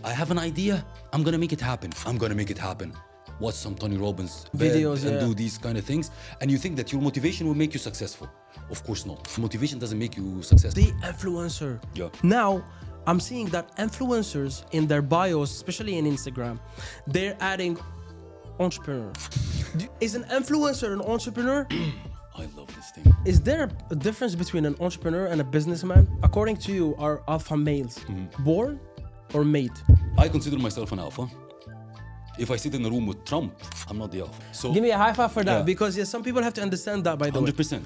I have an idea. I'm gonna make it happen. I'm gonna make it happen. Watch some Tony Robbins videos and do these kind of things, and you think that your motivation will make you successful. Of course not. Motivation doesn't make you successful. The influencer. Yeah. Now, I'm seeing that influencers in their bios, especially in Instagram, they're adding entrepreneur. Is an influencer an entrepreneur? I love this thing. Is there a difference between an entrepreneur and a businessman? According to you, are alpha males born or made? I consider myself an alpha. If I sit in a room with Trump, I'm not the alpha. So Give me a high five for that, Yeah. because yes, some people have to understand that, by the way. 100%.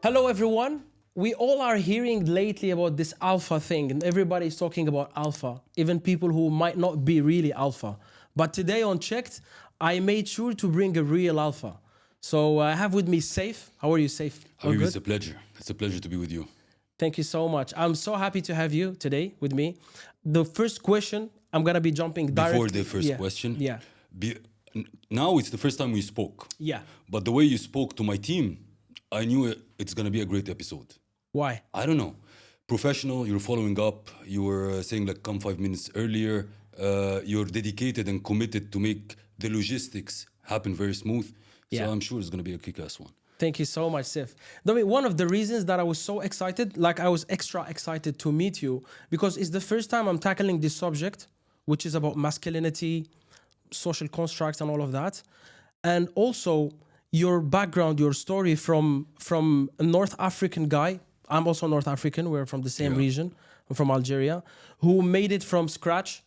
Hello, everyone. We all are hearing lately about this alpha thing, and everybody's talking about alpha, even people who might not be really alpha. But today on CHEKD, I made sure to bring a real alpha. So I have with me Seif. How are you, Seif? All Habib, good? it's a pleasure. It's a pleasure to be with you. Thank you so much. I'm so happy to have you today with me. The first question, I'm gonna be jumping directly. Before the first question, Yeah. Now it's the first time we spoke. Yeah. But the way you spoke to my team, I knew it's going to be a great episode. Why? I don't know. Professional, you're following up. You were saying like come 5 minutes earlier. You're dedicated and committed to make the logistics happen very smooth. Yeah. So I'm sure it's going to be a kick-ass one. Thank you so much, Seif. I mean, one of the reasons that I was so excited, like I was extra excited to meet you, because it's the first time I'm tackling this subject, which is about masculinity, social constructs and all of that. And also your background, your story from a North African guy. I'm also North African. We're from the same region. I'm from Algeria, who made it from scratch,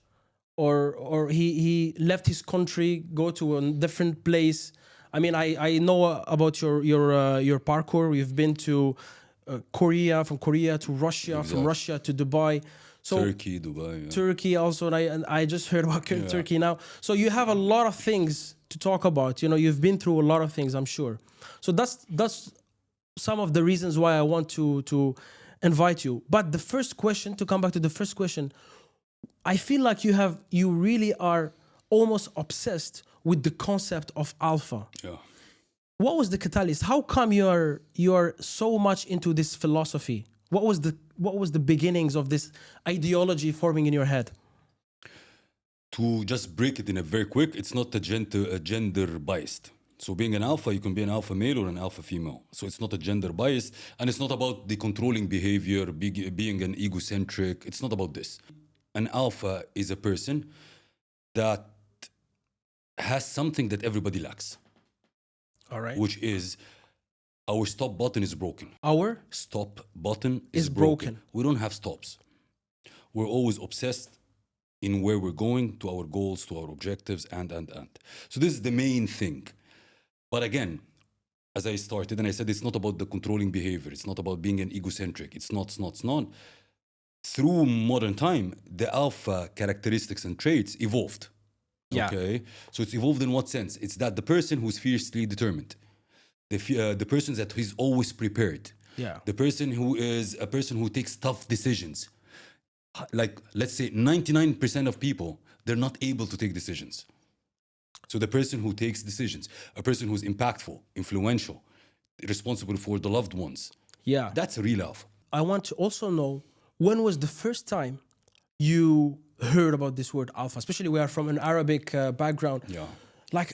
or he left his country, go to a different place. I mean, I know about your parkour. You've been to Korea, from Korea to Russia, from Russia to Dubai. So Turkey, Dubai. Yeah. Turkey also, and I just heard about Turkey now. So you have a lot of things to talk about. You know, you've been through a lot of things, I'm sure. So that's some of the reasons why I want to invite you. But the first question, to come back to the first question, I feel like you really are almost obsessed with the concept of alpha. Yeah. What was the catalyst? How come you're so much into this philosophy? What was the beginnings of this ideology forming in your head? To just break it in a very quick, it's not a gender biased. So being an alpha, you can be an alpha male or an alpha female. So it's not a gender bias, and it's not about the controlling behavior, being an egocentric. It's not about this. An alpha is a person that has something that everybody lacks. All right. Which is our stop button is broken. Our Stop button is broken. We don't have stops. We're always obsessed in where we're going, to our goals, to our objectives, and. So this is the main thing. But again, as I started and I said, it's not about the controlling behavior. It's not about being an egocentric. It's not. Through modern time, the alpha characteristics and traits evolved. Yeah. Okay. So it's evolved in what sense? It's that the person who's fiercely determined, the person that is always prepared, Yeah. the person who is a person who takes tough decisions. Like, let's say 99% of people, they're not able to take decisions. So the person who takes decisions, a person who's impactful, influential, responsible for the loved ones, Yeah. that's a real alpha. I want to also know, when was the first time you heard about this word alpha? Especially we are from an Arabic background. Yeah. Like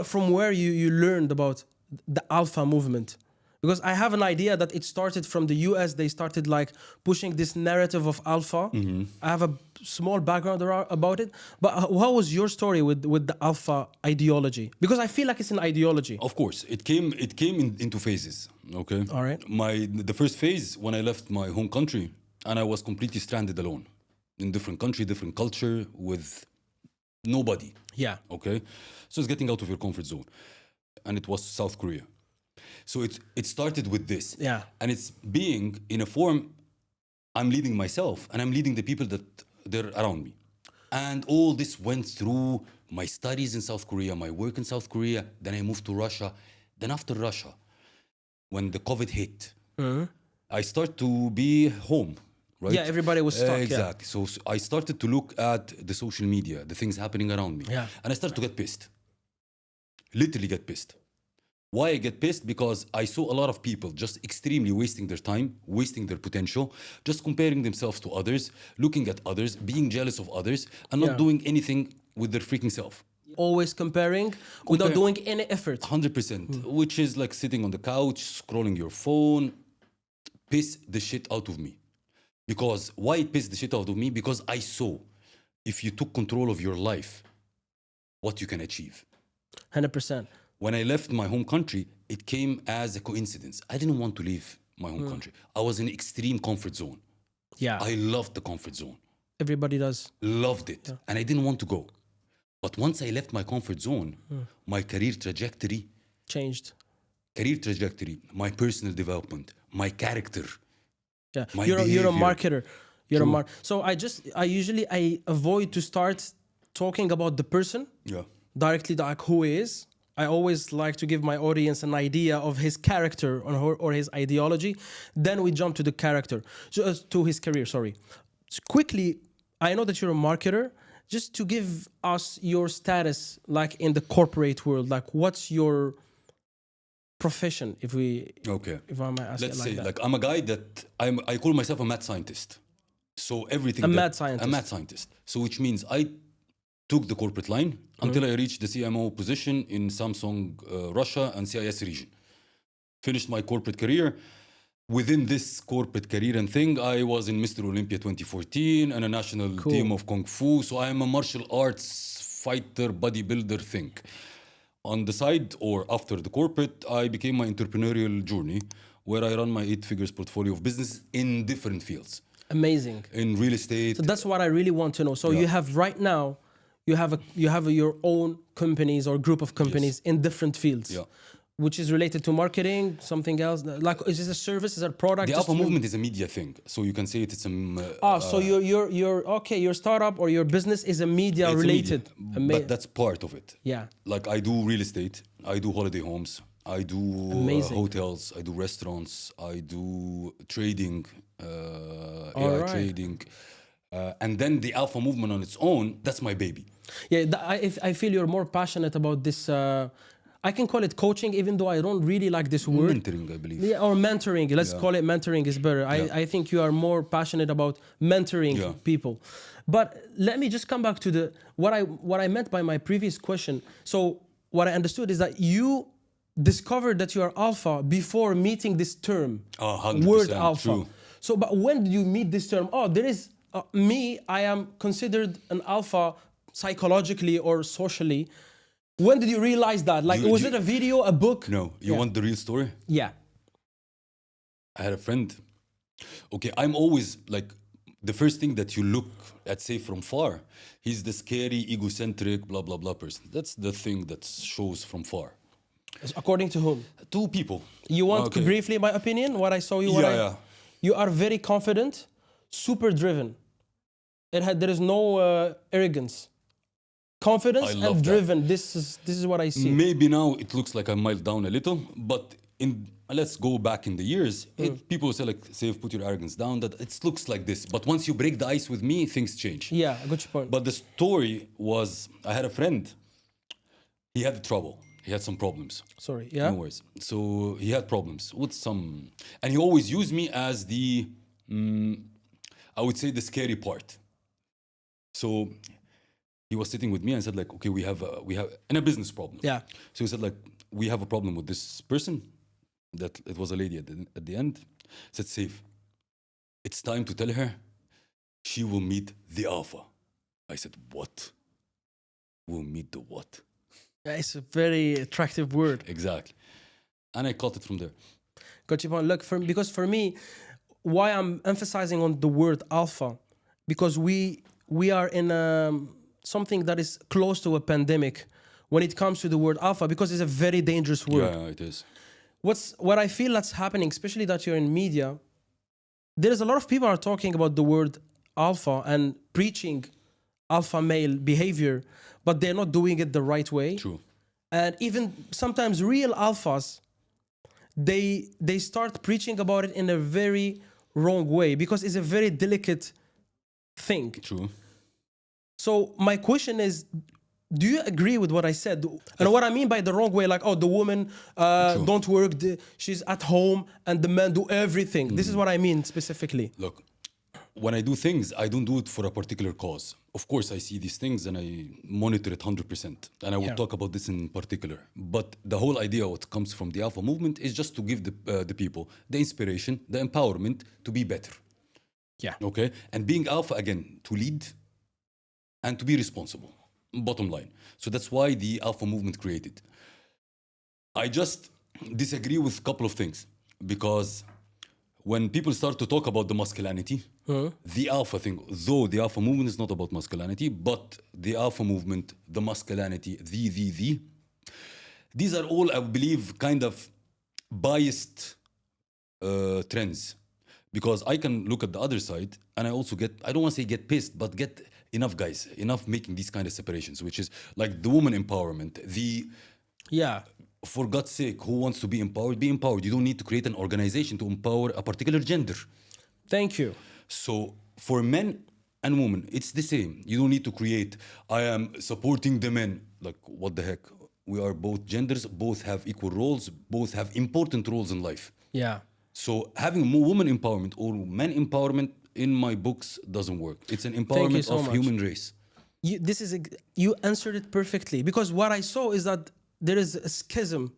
from where you learned about the alpha movement? Because I have an idea that it started from the US. They started like pushing this narrative of alpha. I have a small background about it. But what was your story with the alpha ideology? Because I feel like it's an ideology. Of course, it came into phases. Okay. All right. The first phase, when I left my home country and I was completely stranded alone in different country, different culture, with nobody. Yeah. Okay. So it's getting out of your comfort zone, and it was South Korea. So it started with this. Yeah. And it's being in a form, I'm leading myself and I'm leading the people that they're around me. And all this went through my studies in South Korea, my work in South Korea. Then I moved to Russia. Then after Russia, when the COVID hit, I started to be home, right? Yeah, everybody was stuck. Exactly. So I started to look at the social media, the things happening around me. Yeah. And I started to get pissed. Literally get pissed. Why I get pissed? Because I saw a lot of people just extremely wasting their time, wasting their potential, just comparing themselves to others, looking at others, being jealous of others, and not Yeah. doing anything with their freaking self. Always comparing without doing any effort. 100%, which is like sitting on the couch, scrolling your phone, piss the shit out of me. Because why it pissed the shit out of me? Because I saw if you took control of your life, what you can achieve. 100%. When I left my home country, it came as a coincidence. I didn't want to leave my home country. I was in extreme comfort zone. Yeah. I loved the comfort zone, Everybody does. loved it, and I didn't want to go. But once I left my comfort zone, my career trajectory, Changed. my personal development, my character. Yeah. My You're a behavior. marketer. You're a True. So I usually avoid to start talking about the person Yeah. directly, like who he is. I always like to give my audience an idea of his character or his ideology. Then we jump to the character, to his career, sorry. Quickly, I know that you're a marketer. Just to give us your status, like in the corporate world, like what's your profession, if I might ask Let's it say, like that. like, I'm a guy that I call myself a mad scientist. So everything. A mad scientist. A mad scientist. So which means I took the corporate line until I reached the CMO position in Samsung Russia and CIS region. Finished my corporate career. Within this corporate career and thing, I was in Mr. Olympia 2014 and a national team of Kung Fu. So I am a martial arts fighter, bodybuilder thing. On the side or after the corporate, I became my entrepreneurial journey where I run my 8 figures portfolio of business in different fields. Amazing. In real estate. So that's what I really want to know. So you have right now, you have your own companies or group of companies in different fields. Yeah. Which is related to marketing, something else? Like, is this a service? Is it a product? The Just Alpha to- movement is a media thing. So you can say it's so your startup or your business is a media it's a related. media, but that's part of it. Yeah. Like I do real estate, I do holiday homes, I do Amazing. hotels, I do restaurants, I do trading, AI Alright. trading. And then the Alpha movement on its own, that's my baby. Yeah, I feel you're more passionate about this. I can call it coaching, even though I don't really like this word. Mentoring, I believe. Yeah, or mentoring. Let's call it mentoring is better. I think you are more passionate about mentoring people. But let me just come back to what I meant by my previous question. So what I understood is that you discovered that you are alpha before meeting this term, 100%, word alpha. true. So, but when did you meet this term? Oh, there is me. I am considered an alpha psychologically or socially. When did you realize that? Like, was it a video, a book? No, you want the real story? Yeah. I had a friend. Okay, I'm always like, the first thing that you look at, say from far, he's the scary, egocentric, blah, blah, blah person. That's the thing that shows from far. According to whom? 2 people. You want Okay. briefly my opinion? What I saw you? Yeah. You are very confident, super driven. There is no arrogance. Confidence I love and that. driven. This is what I see. Maybe now it looks like I mild down a little, but let's go back in the years. People say like, Seif, put your arrogance down. That it looks like this, but once you break the ice with me, things change. Yeah, I got your point. But the story was, I had a friend. He had trouble. He had some problems. Sorry, yeah. No worries. So he had problems with some, and he always used me as the, I would say the scary part. So he was sitting with me and said like, okay, we have and a business problem. Yeah. So he said like, we have a problem with this person. That it was a lady at the end. Said, Seif, it's time to tell her she will meet the alpha. I said, what? Will meet the what? Yeah, it's a very attractive word. Exactly. And I caught it from there. Got your point. Look, because for me, why I'm emphasizing on the word alpha, because we are in something that is close to a pandemic when it comes to the word alpha, because it's a very dangerous word. Yeah, it is. What I feel that's happening, especially that you're in media, there's a lot of people are talking about the word alpha and preaching alpha male behavior, but they're not doing it the right way. True. And even sometimes real alphas, they start preaching about it in a very wrong way, because it's a very delicate thing. True. So my question is, do you agree with what I said? And what I mean by the wrong way, like, oh, the woman don't work, she's at home, and the men do everything. This is what I mean specifically. Look, when I do things, I don't do it for a particular cause. Of course, I see these things and I monitor it 100%. And I will talk about this in particular. But the whole idea what comes from the Alpha movement is just to give the people the inspiration, the empowerment to be better. Yeah. Okay? And being Alpha, again, to lead and to be responsible. Bottom line. So that's why the Alpha movement created. I just disagree with a couple of things. Because when people start to talk about the masculinity, the Alpha thing, though the Alpha movement is not about masculinity, but the Alpha movement, the masculinity, these are all, I believe, kind of biased trends. Because I can look at the other side and I also get, I don't want to say get pissed, but get enough guys, enough making these kind of separations, which is like the woman empowerment, for God's sake, who wants to be empowered, be empowered. You don't need to create an organization to empower a particular gender. Thank you. So for men and women, it's the same. You don't need to create, I am supporting the men. Like, what the heck? We are both genders, both have equal roles, both have important roles in life. Yeah. So having more woman empowerment or men empowerment in my books doesn't work. It's an empowerment of human race. You answered it perfectly, because what I saw is that there is a schism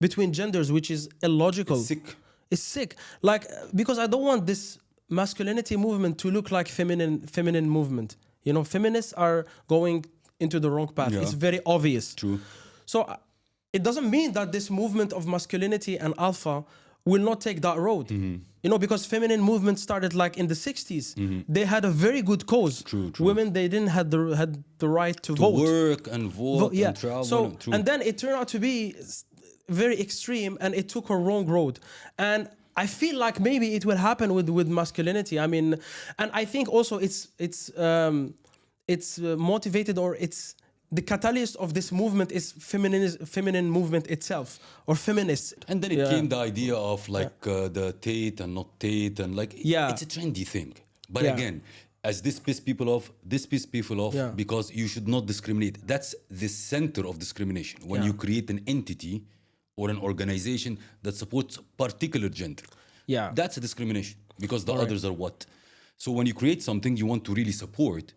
between genders, which is illogical. It's sick. It's sick. Like, because I don't want this masculinity movement to look like feminine movement. You know, feminists are going into the wrong path. It's very obvious. True. So it doesn't mean that this movement of masculinity and alpha will not take that road. You know, because feminine movement started like in the 60s. They had a very good cause. True. Women, they didn't had the right to vote. Work and vote and travel. So, and then it turned out to be very extreme and it took a wrong road. And I feel like maybe it will happen with masculinity. I mean, and I think also it's motivated, or it's the catalyst of this movement is feminine movement itself, or feminists. And then it came the idea of like the Tate and not Tate, and like it's a trendy thing. But again, as this piss people off, because you should not discriminate. That's the center of discrimination. When you create an entity or an organization that supports particular gender, that's a discrimination, because the others are what? So when you create something you want to really support,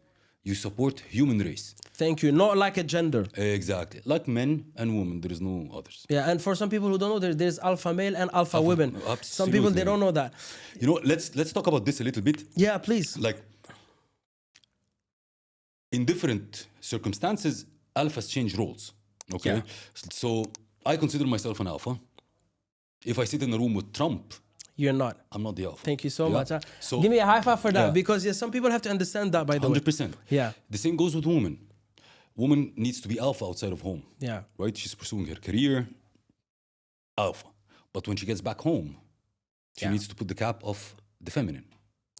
you support human race. Thank you. Not like a gender. Exactly. Like men and women, there is no others. Yeah, and for some people who don't know, there's alpha male and alpha women. Absolutely. Some people, they don't know that. You know, let's talk about this a little bit. Yeah, please. Like, in different circumstances, alphas change roles. Okay? So I consider myself an alpha. If I sit in a room with Trump, you're not. I'm not the alpha. Thank you so much. So give me a high five for that, because some people have to understand that, by the 100%. way. Yeah. The same goes with women. Woman needs to be alpha outside of home. Yeah. Right? She's pursuing her career, alpha. But when she gets back home, she needs to put the cap of the feminine.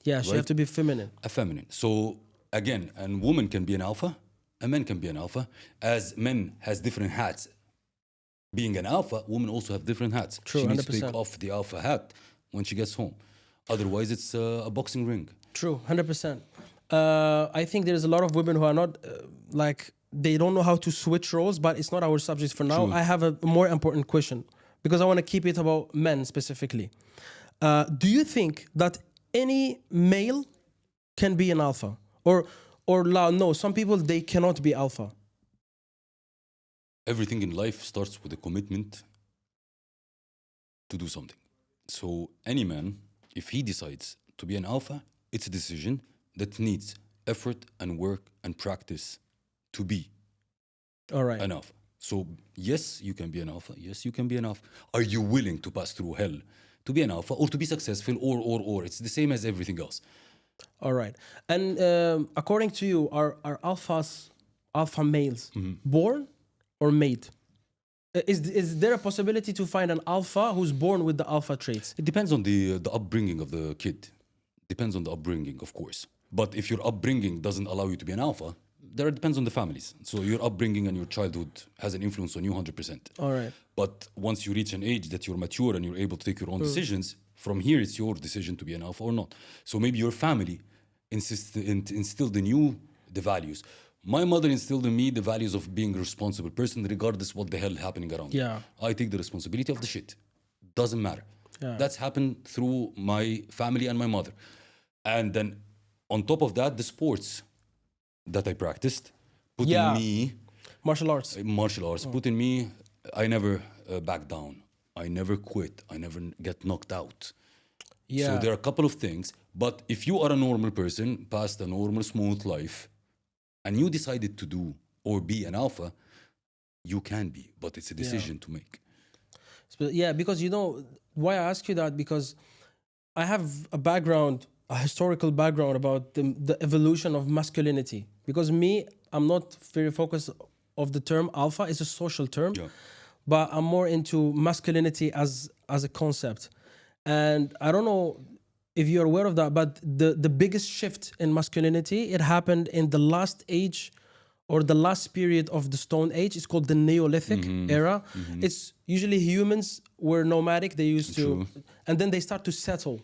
Yeah, she have to be feminine. A feminine. So again, a woman can be an alpha, a man can be an alpha. As men has different hats. Being an alpha, women also have different hats. True, she needs 100%. to take off the alpha hat when she gets home. Otherwise, it's a boxing ring. True, 100%. I think there's a lot of women who are not, they don't know how to switch roles, but it's not our subject for now. True. I have a more important question, because I want to keep it about men specifically. Do you think that any male can be an alpha? Or no, some people, they cannot be alpha? Everything in life starts with a commitment to do something. So any man, if he decides to be an alpha, it's a decision that needs effort and work and practice to be an alpha. So yes, you can be an alpha. Yes, you can be an alpha. Are you willing to pass through hell to be an alpha, or to be successful, or? It's the same as everything else. All right. And according to you, are alpha males born or made? Is there a possibility to find an alpha who's born with the alpha traits? It depends on the upbringing of the kid. Depends on the upbringing, of course. But if your upbringing doesn't allow you to be an alpha, it depends on the families. So your upbringing and your childhood has an influence on you 100%. All right. But once you reach an age that you're mature and you're able to take your own decisions, from here it's your decision to be an alpha or not. So maybe your family instilled in you the values. My mother instilled in me the values of being a responsible person, regardless what the hell happening around me. Yeah. I take the responsibility of the shit. Doesn't matter. Yeah. That's happened through my family and my mother. And then on top of that, the sports that I practiced put in Yeah. me Martial arts. martial arts, put in me, I never back down. I never quit. I never get knocked out. Yeah. So there are a couple of things. But if you are a normal person, past a normal, smooth life, and you decided to do or be an alpha, you can be, but it's a decision to make. Yeah, because you know why I ask you that, because I have a background, a historical background about the evolution of masculinity. Because me, I'm not very focused of the term alpha. It's a social term, Yeah. but I'm more into masculinity as a concept. And I don't know if you're aware of that, but the biggest shift in masculinity, it happened in the last age or the last period of the Stone Age. It's called the Neolithic era. It's usually humans were nomadic. They used to, and then they start to settle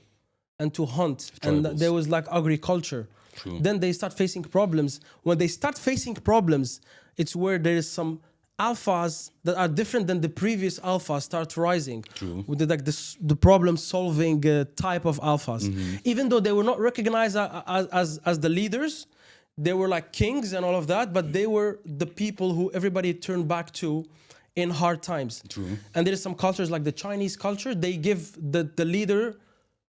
and to hunt. And Tribals. there was like agriculture. True. Then they start facing problems. When they start facing problems, it's where there is some alphas that are different than the previous alphas start rising. True. With the problem solving type of alphas. Even though they were not recognized as the leaders, they were like kings and all of that, but they were the people who everybody turned back to in hard times. True. And there is some cultures like the Chinese culture, they give the leader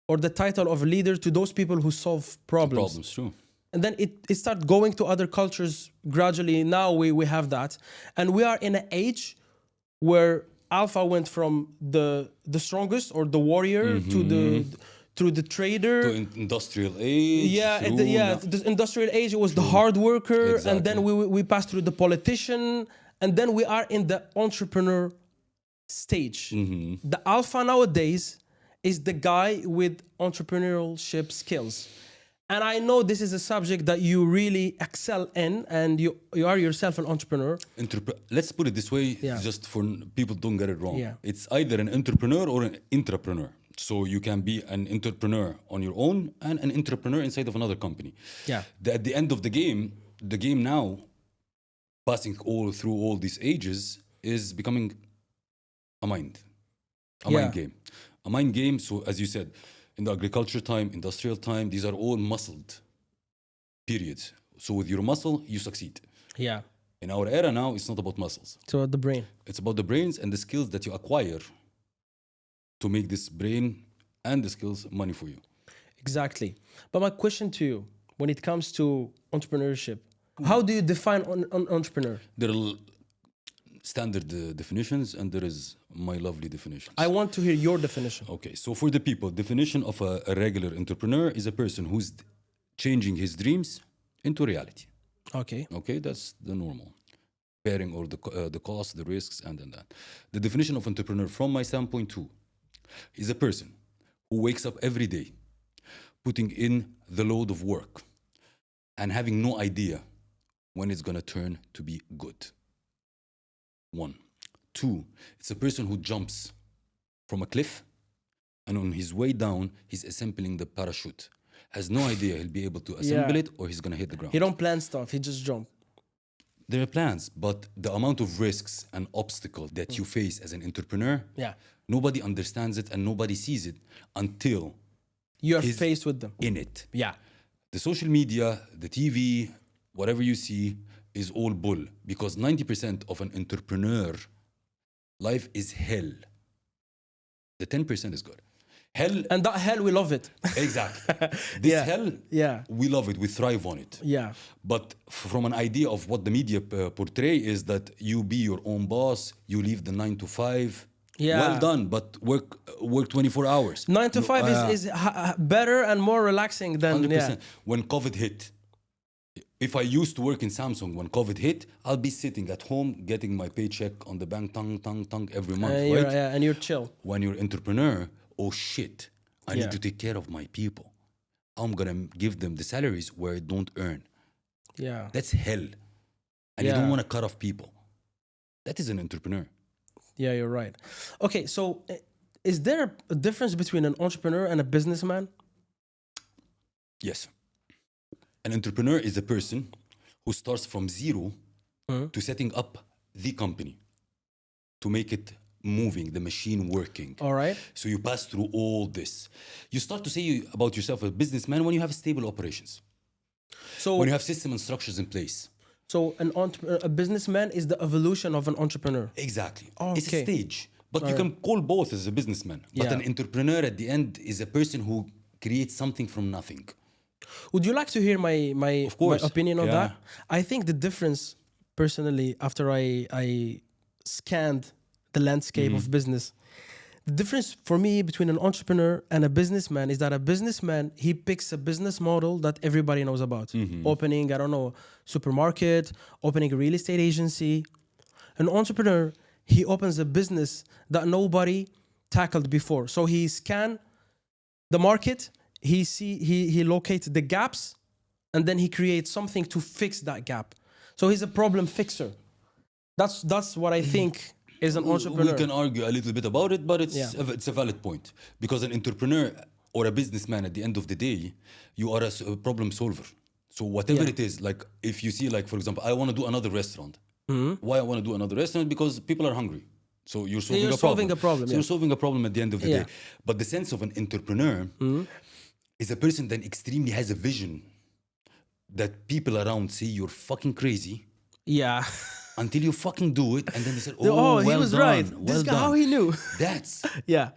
or the title of leader to those people who solve problems. Problems, true. And then it started going to other cultures gradually. Now we have that. And we are in an age where alpha went from the strongest or the warrior to the trader. To industrial age. through now- The industrial age, it was the hard worker. And then Exactly. we passed through the politician. And then we are in the entrepreneur stage. The alpha nowadays is the guy with entrepreneurship skills. And I know this is a subject that you really excel in, and you are yourself an entrepreneur. Let's put it this way, Yeah. just for people don't get it wrong. Yeah. It's either an entrepreneur or an intrapreneur. So you can be an entrepreneur on your own and an entrepreneur inside of another company. Yeah. At the end of the game now, passing through all these ages, is becoming a mind game. A mind game, so as you said, in the agriculture time, industrial time, these are all muscled periods. So with your muscle, you succeed. Yeah. In our era now, it's not about muscles. So the brain. It's about the brains and the skills that you acquire to make this brain and the skills money for you. Exactly. But my question to you, when it comes to entrepreneurship, how do you define an entrepreneur? There are standard definitions and there is my lovely definitions. I want to hear your definition. Okay, so for the people, definition of a regular entrepreneur is a person who's changing his dreams into reality. Okay. Okay, that's the normal. Bearing all the costs, the risks, and then that. The definition of entrepreneur from my standpoint too is a person who wakes up every day putting in the load of work and having no idea when it's going to turn to be good. 1. 2, it's a person who jumps from a cliff and on his way down, he's assembling the parachute. Has no idea he'll be able to assemble it or he's going to hit the ground. He don't plan stuff. He just jump. There are plans, but the amount of risks and obstacles that you face as an entrepreneur, Yeah. nobody understands it and nobody sees it until You are he's faced with them. in it. Yeah. The social media, the TV, whatever you see is all bull because 90% of an entrepreneur life is hell. The 10% is good. Hell, And that hell, we love it. exactly. This Yeah. hell, Yeah. we love it, we thrive on it. Yeah. But from an idea of what the media portray is that you be your own boss, you leave the 9 to 5. Yeah. Well done, but work 24 hours. 9 to 5 is better and more relaxing than 100%. When COVID hit, if I used to work in Samsung, when COVID hit, I'll be sitting at home getting my paycheck on the bank, every month, right? And you're chill. When you're entrepreneur, oh shit, I Yeah. need to take care of my people. I'm gonna give them the salaries where I don't earn. Yeah. That's hell. And you Yeah. don't want to cut off people. That is an entrepreneur. Yeah, you're right. Okay, so is there a difference between an entrepreneur and a businessman? Yes. An entrepreneur is a person who starts from zero to setting up the company to make it moving, the machine working. All right. So you pass through all this. You start to say about yourself a businessman when you have stable operations, So when you have system and structures in place. so a businessman is the evolution of an entrepreneur. Exactly. Oh, It's a okay. stage. But you can call both as a businessman. But Yeah. an entrepreneur at the end is a person who creates something from nothing. Would you like to hear my course. opinion on Yeah. that? I think the difference, personally, after I scanned the landscape Mm-hmm. of business, the difference for me between an entrepreneur and a businessman is that a businessman, he picks a business model that everybody knows about. Mm-hmm. Opening, I don't know, supermarket, opening a real estate agency. An entrepreneur, he opens a business that nobody tackled before. So he scanned the market, he locates the gaps, and then he creates something to fix that gap. So he's a problem fixer. That's what I think is an entrepreneur. We can argue a little bit about it, but it's a valid point. Because an entrepreneur or a businessman at the end of the day, you are a problem solver. So whatever Yeah. it is, like if you see, like for example, I want to do another restaurant. Mm-hmm. Why I want to do another restaurant? Because people are hungry. So you're solving You're a problem. solving a problem, So yeah. you're solving a problem at the end of the Yeah. day. But the sense of an entrepreneur is a person that extremely has a vision that people around say you're fucking crazy Yeah. until you fucking do it, and then they say, Oh, "Oh, he well was done, right. well This guy, done." how he knew? That's Yeah.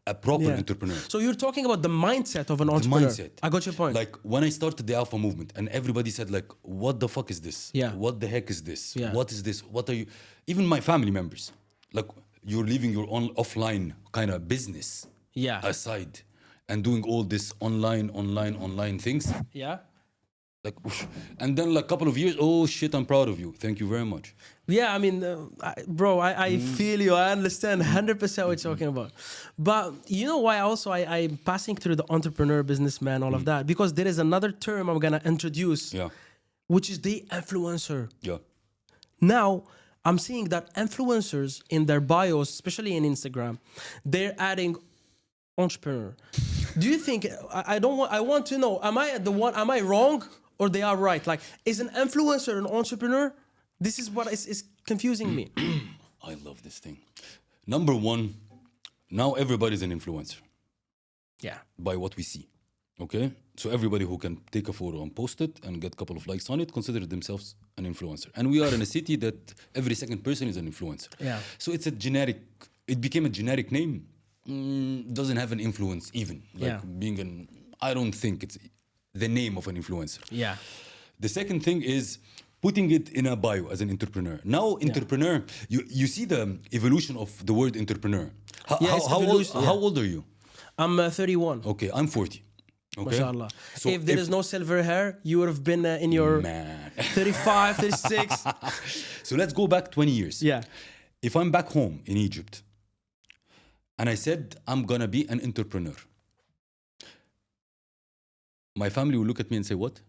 a proper Yeah. entrepreneur. So you're talking about the mindset of an entrepreneur. Mindset. I got your point. Like when I started the Alpha movement, and everybody said, like, "What the fuck is this? Yeah. What the heck is this? Yeah. What is this? What are you?" Even my family members, like, you're leaving your own offline kind of business Yeah. aside and doing all this online things. Yeah. Like, whoosh. And then like a couple of years, oh shit, I'm proud of you. Thank you very much. Yeah, I mean, bro, I feel you. I understand 100% what you're talking about. But you know why also I'm passing through the entrepreneur, businessman, all of that? Because there is another term I'm going to introduce, Yeah. which is the influencer. Yeah. Now, I'm seeing that influencers in their bios, especially in Instagram, they're adding entrepreneur. Do you think, I want to know, am I wrong or they are right? Like, is an influencer an entrepreneur? This is what is confusing me. I love this thing. Number one, now everybody's an influencer Yeah. by what we see. Okay? So everybody who can take a photo and post it and get a couple of likes on it consider themselves an influencer. And we are in a city that every second person is an influencer. Yeah. So it became a generic name. Doesn't have an influence even. Like I don't think it's the name of an influencer. Yeah. The second thing is putting it in a bio as an entrepreneur. Now, entrepreneur, you see the evolution of the word entrepreneur. Yeah, it's evolution, How old are you? I'm 31. Okay, I'm 40. Okay. MashaAllah. So if there is no silver hair, you would have been in your man. 35, 36. So let's go back 20 years. Yeah. If I'm back home in Egypt and I said I'm gonna be an entrepreneur, my family will look at me and say, "What?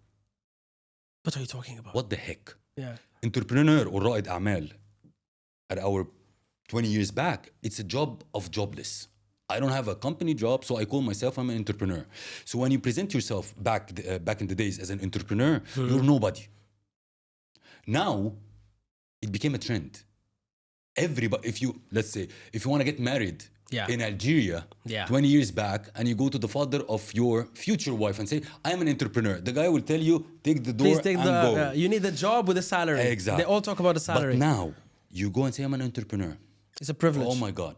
What are you talking about? What the heck?" Yeah. Entrepreneur or رائد أعمال at our 20 years back, it's a job of jobless. I don't have a company job, so I call myself I'm an entrepreneur. So when you present yourself back in the days as an entrepreneur, you're nobody. Now, it became a trend. Everybody, let's say, if you want to get married in Algeria 20 years back, and you go to the father of your future wife and say, "I'm an entrepreneur," the guy will tell you, "Take the door Please take and go." you need a job with a salary. Exactly. They all talk about the salary. But now, you go and say, "I'm an entrepreneur." It's a privilege. Oh my God.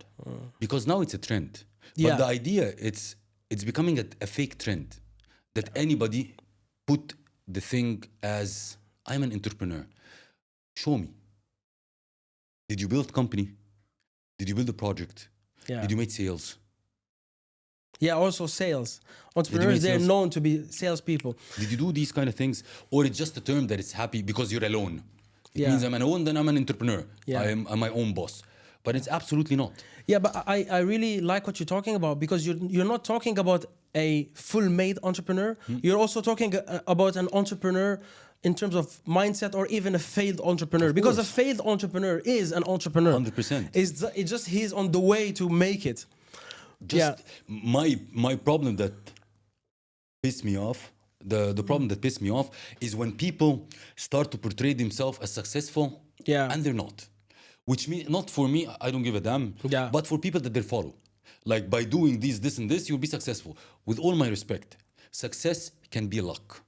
Because now it's a trend. But Yeah. the idea, it's becoming a fake trend that anybody put the thing as, "I'm an entrepreneur." Show me. Did you build company? Did you build a project? Yeah. Did you make sales? Yeah, also sales. Entrepreneurs, make they're sales? known to be salespeople. Did you do these kind of things? Or it's just a term that it's happy because you're alone? It Yeah. means I'm alone, then I'm an entrepreneur. Yeah. I'm my own boss. But it's absolutely not. Yeah, but I really like what you're talking about because you're not talking about a full-made entrepreneur. You're also talking about an entrepreneur in terms of mindset or even a failed entrepreneur. Because a failed entrepreneur is an entrepreneur. 100%. It's just he's on the way to make it. Just my problem that pissed me off The problem that pissed me off is when people start to portray themselves as successful Yeah. and they're not. Which means, not for me, I don't give a damn, Yeah. but for people that they follow. Like by doing this, and this, you'll be successful. With all my respect, success can be luck.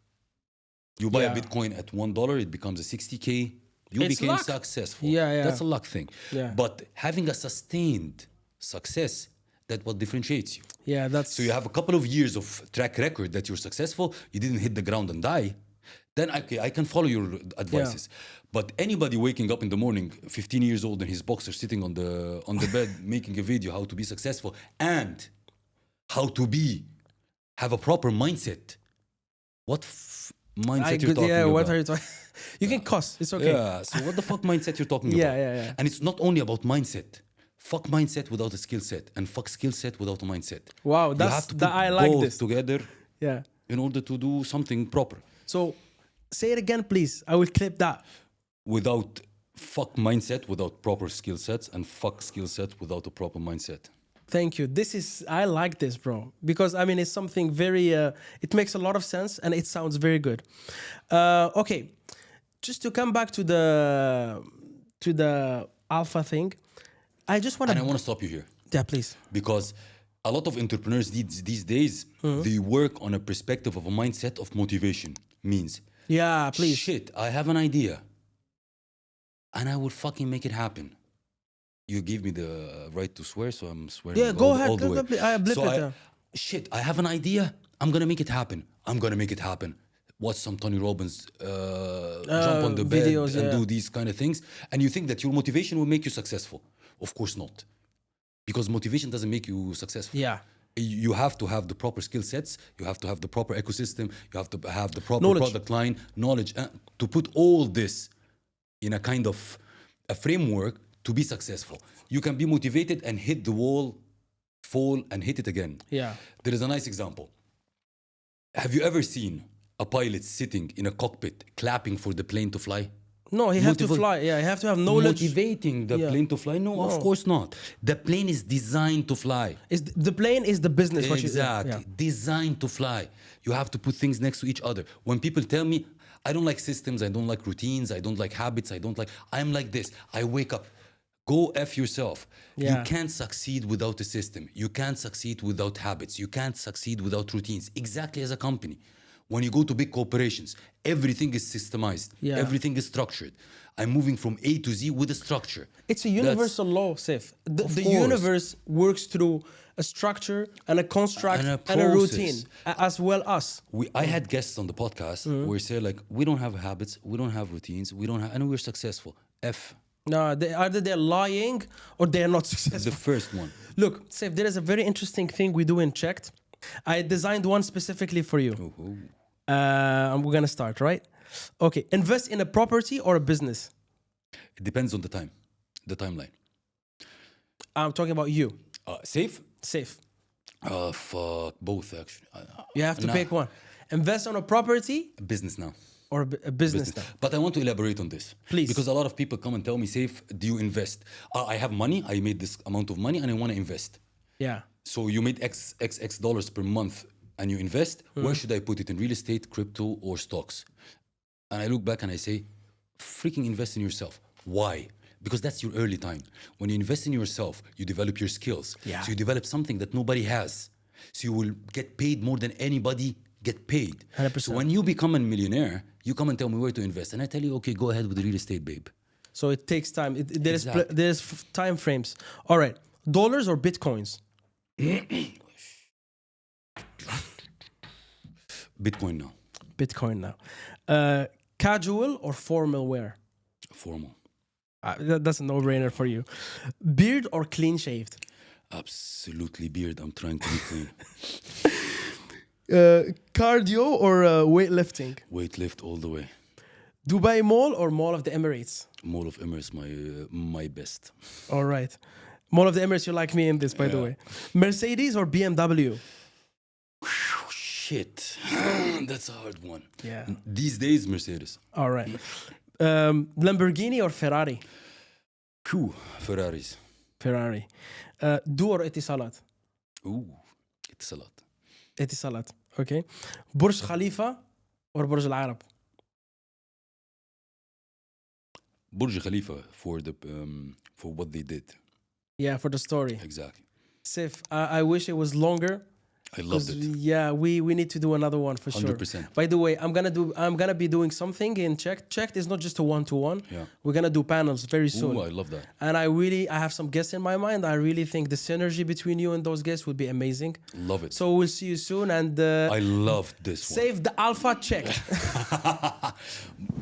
You buy Yeah. a Bitcoin at $1, it becomes a 60K. You It's became luck. successful. Yeah. That's a luck thing. Yeah. But having a sustained success, that's what differentiates you. Yeah, that's So you have a couple of years of track record that you're successful, you didn't hit the ground and die, then I can follow your advices. But anybody waking up in the morning, 15 years old in his boxer, sitting on the bed, making a video how to be successful and how to have a proper mindset. What mindset you're talking about? what are you talking? You can cuss. It's okay. Yeah, so what the fuck mindset you're talking Yeah, about? yeah. And it's not only about mindset. Fuck mindset without a skill set, and fuck skill set without a mindset. Wow, You that's have to that put I like both this. together Yeah. in order to do something proper. So say it again, please. I will clip that. Without fuck mindset, without proper skill sets, and fuck skill set without a proper mindset. Thank you. I like this, bro, because I mean it's something very. It makes a lot of sense and it sounds very good. Okay, just to come back to the alpha thing, I just want And I to. want to stop you here Yeah, please. because a lot of entrepreneurs these days they work on a perspective of a mindset of motivation. Means Yeah, please. shit, I have an idea, and I will fucking make it happen. You give me the right to swear, so I'm swearing. Yeah, go ahead. all the Go, way. please. I blip So it. shit, I have an idea. I'm gonna make it happen. I'm gonna make it happen. Watch some Tony Robbins, jump on the bed videos, and yeah. do these kind of things, and you think that your motivation will make you successful. Of course not, because motivation doesn't make you successful. Yeah. You have to have the proper skill sets. You have to have the proper ecosystem. You have to have the proper Knowledge. product line, knowledge, to put all this in a kind of a framework to be successful. You can be motivated and hit the wall, fall and hit it again. Yeah. There is a nice example. Have you ever seen a pilot sitting in a cockpit clapping for the plane to fly? No, he have to Motiva- fly. Yeah, he have to have knowledge. Motivating the Yeah. plane to fly? No, No. of course not. The plane is designed to fly. The plane is the business. What Exactly. You, yeah. Designed to fly. You have to put things next to each other. When people tell me, I don't like systems, I don't like routines, I don't like habits, I'm like this. I wake up. Go F yourself. Yeah. You can't succeed without a system. You can't succeed without habits. You can't succeed without routines. Exactly as a company. When you go to big corporations, everything is systemized. Yeah. Everything is structured. I'm moving from A to Z with a structure. It's a universal law, Seif. The course. universe works through a structure and a construct And a and a process. routine, as well as. I had guests on the podcast where say like, we don't have habits, we don't have routines, and we're successful. F, No, either they're lying or they're not successful. the first one. Look, Seif, there is a very interesting thing we do in CHEKD. I designed one specifically for you. And we're gonna start, right? Okay, invest in a property or a business. It depends on the timeline. I'm talking about you, Safe? Seif. Fuck, both actually. You have to Nah. pick one. Invest on a property Business now. or a business. Now. But I want to elaborate on this. Please. Because a lot of people come and tell me, Safe, do you invest? I have money, I made this amount of money and I want to invest. Yeah. So you made X dollars per month and you invest, where should I put it? In real estate, crypto, or stocks? And I look back and I say, freaking invest in yourself. Why? Because that's your early time. When you invest in yourself, you develop your skills. Yeah. So you develop something that nobody has. So you will get paid more than anybody get paid. 100%. So when you become a millionaire, you come and tell me where to invest. And I tell you, okay, go ahead with the real estate, babe. So it takes time. There's Exactly. time frames. All right, dollars or bitcoins? Bitcoin now. Bitcoin now. Casual or formal wear? Formal. That's a no-brainer for you. Beard or clean shaved? Absolutely beard. I'm trying to be clean. Cardio or weightlifting? Weightlift all the way. Dubai Mall or Mall of the Emirates? Mall of Emirates, my best. All right. Mall of the Emirates, you like me in this, by the way. Mercedes or BMW? Shit. That's a hard one. Yeah. These days, Mercedes. All right. Lamborghini or Ferrari? Phew. Ferraris. Ferrari. Do or Etisalat? Ooh. It's a lot. Etisalat. Okay. Burj Khalifa or Burj Al Arab? Burj Khalifa for what they did. Yeah, for the story. Exactly. Sif, I wish it was longer. I loved it. Yeah, we need to do another one for sure. 100%. By the way, I'm gonna be doing something in CHEKD. CHEKD is not just a one-to-one. Yeah. We're gonna do panels very soon. Ooh, I love that. And I have some guests in my mind. I really think the synergy between you and those guests would be amazing. Love it. So we'll see you soon, and I loved this one. save the alpha check.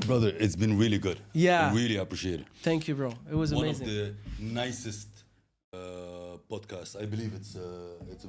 Brother, it's been really good. Yeah. I really appreciate it. Thank you, bro. It was One amazing. of the nicest podcasts. I believe it's